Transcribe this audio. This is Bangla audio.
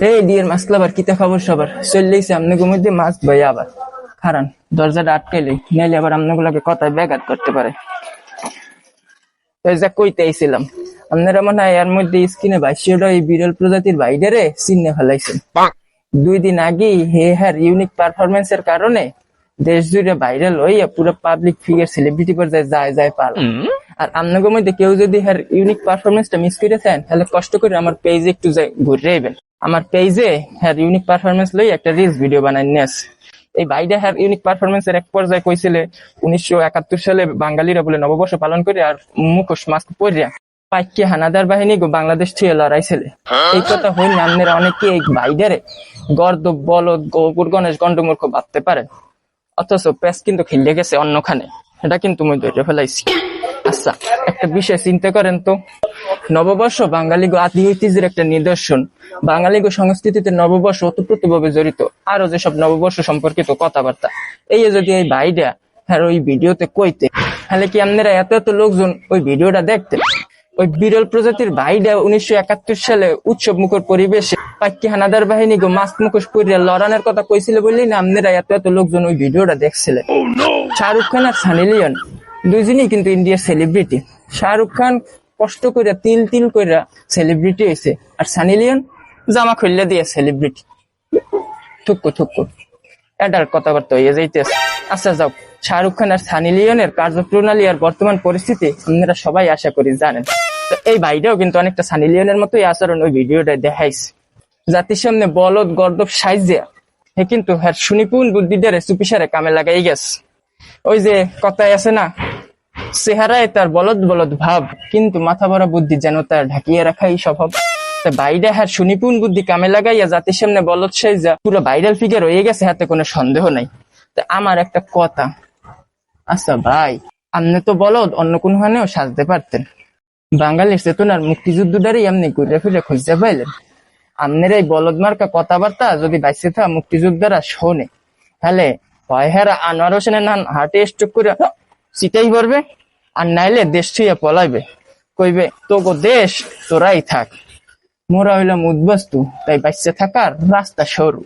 এই ডিয়ার মাছ ক্লাবার কিতা খবর সবার চললেইছে আপনাকে মধ্যে মাছ ভাই আবার খারান দরজাটা আটকাইলে নাইলে আবার আপনাগুলোকে কথায় ব্যাঘাত করতে পারে। যা কইতে আইছিলাম আপনারা মনে হয় এর মধ্যে স্ক্রিনে ভাষ্যটা এই বিরল প্রজাতির বাইরে চিহ্নে ফেলাইছেন। 2 দিন আগে হের ইউনিক পারফরমেন্স এর কারণে দেশ জুড়ে ভাইরাল হইয়া পুরো পাবলিক ফিগার সেলিব্রিটি পর্যায়ে যায় পাল। আর আপনাদের মধ্যে কেউ যদি হের ইউনিক পারফরমেন্সটা মিস করেছেন তাহলে কষ্ট করে আমার পেজে একটু ঘুরে আইবেন। আমার পেজে হের ইউনিক পারফরমেন্স লই একটা রিলস ভিডিও বানাই নিয়ে এই বাইরে হের ইউনিক পারফরমেন্স এর এক পর্যায়ে কইছিলে 1971 সালে বাঙালিরা বলে নববর্ষ পালন করে আর মুখোশ মাস্ক পরিয়া পাইকে হানাদার বাহিনী বাংলাদেশ থেকে লড়াইছিলে। এই কথা হইলে আপনারা অনেকে এই বাইরে গর্দ বলদ গোপুর গণেশ গন্ডমূর্খ ভাবতে পারেন, অথচ পেস কিন্তু খেলে গেছে অন্যখানে, এটা কিন্তু মই ধরে ফেলাইছি। আচ্ছা একটা বিষয় চিন্তা করেন তো, নববর্ষ বাঙালি আদি ঐতিহ্যের একটা নিদর্শন। বাঙালি সংস্কৃতিতে নববর্ষ ওতপ্রোতভাবে জড়িত। আরো যেসব নববর্ষ সম্পর্কিত কথাবার্তা এই যদি এই ভাইটা হ্যাঁ ওই ভিডিওতে কইতে, তাহলে কি আপনারা এত এত লোকজন ওই ভিডিওটা দেখতেন? ওই বিরল প্রজাতির ভাইটা 1971 সালে উৎসব মুখর পরিবেশে পাইকি হানাদার বাহিনী মাস্ক মুখোশ পরিয়া লড়ানোর কথা কইছিল বললেই না আপনারা এত এত লোকজন ওই ভিডিওটা দেখছিলেন। শাহরুখ খান আর সানি লিওন দুইজনই কিন্তু ইন্ডিয়ার সেলিব্রিটি। শাহরুখ খান কষ্ট করে তিল তিল করে সেলিব্রিটি হয়েছে, আর সানি লিওন জামা খুললে দিয়ে সেলিব্রিটি। ঠুক্কু ঠুক্কু এটার কথাবার্তা হইয়া যাইতেছে। আচ্ছা যাও, শাহরুখ খান আর সানি লিওনের কার্যপ্রণালী আর বর্তমান পরিস্থিতি আপনারা সবাই আশা করি জানেন। তো এই ভাইটাও কিন্তু অনেকটা সানি লিওনের মতোই আচরণ ওই ভিডিওটা দেখাইছে। জাতির সামনে বলদ গর্দব সাইজে হে কিন্তু হ্যাঁ সুনিপুণ বুদ্ধিদারে চুপিসারে কামে লাগাই গেছে। ওই যে কথায় আছে না, চেহারায় তার বলদ বলদ ভাব কিন্তু মাথা ভরা বুদ্ধি যেন তার ঢাকিয়ে রাখাই স্বভাব। বাইরে হ্যাঁ সুনিপুণ বুদ্ধি কামে লাগাইয়া জাতির সামনে বলদ সাইজা পুরো ভাইরাল ফিগার হয়ে গেছে, হাতে কোনো সন্দেহ নাই। তো আমার একটা কথা, আচ্ছা ভাই আপনি তো বলদ অন্য কোন হানেও সাজতে পারতেন, বাঙালির চেতনার মুক্তিযুদ্ধটারই এমনি ঘুরে ফিরে খুঁজতে পাইলেন। আপনার এই বলদ মার্কা কথাবার্তা যদি বাইসে থাকা মুক্তিযোদ্ধারা শোনে, তাহলে হয় হেরা আনোয়ার হোসেনের নান হার্টে স্ট্রোক করে চিটাই পড়বে, আর নাইলে দেশ ছুঁয়ে পলাইবে, কইবে তোগো দেশ তোরাই থাক, মোরা হইলাম উদ্বস্তু, তাই বাইসে থাকার রাস্তা সরু।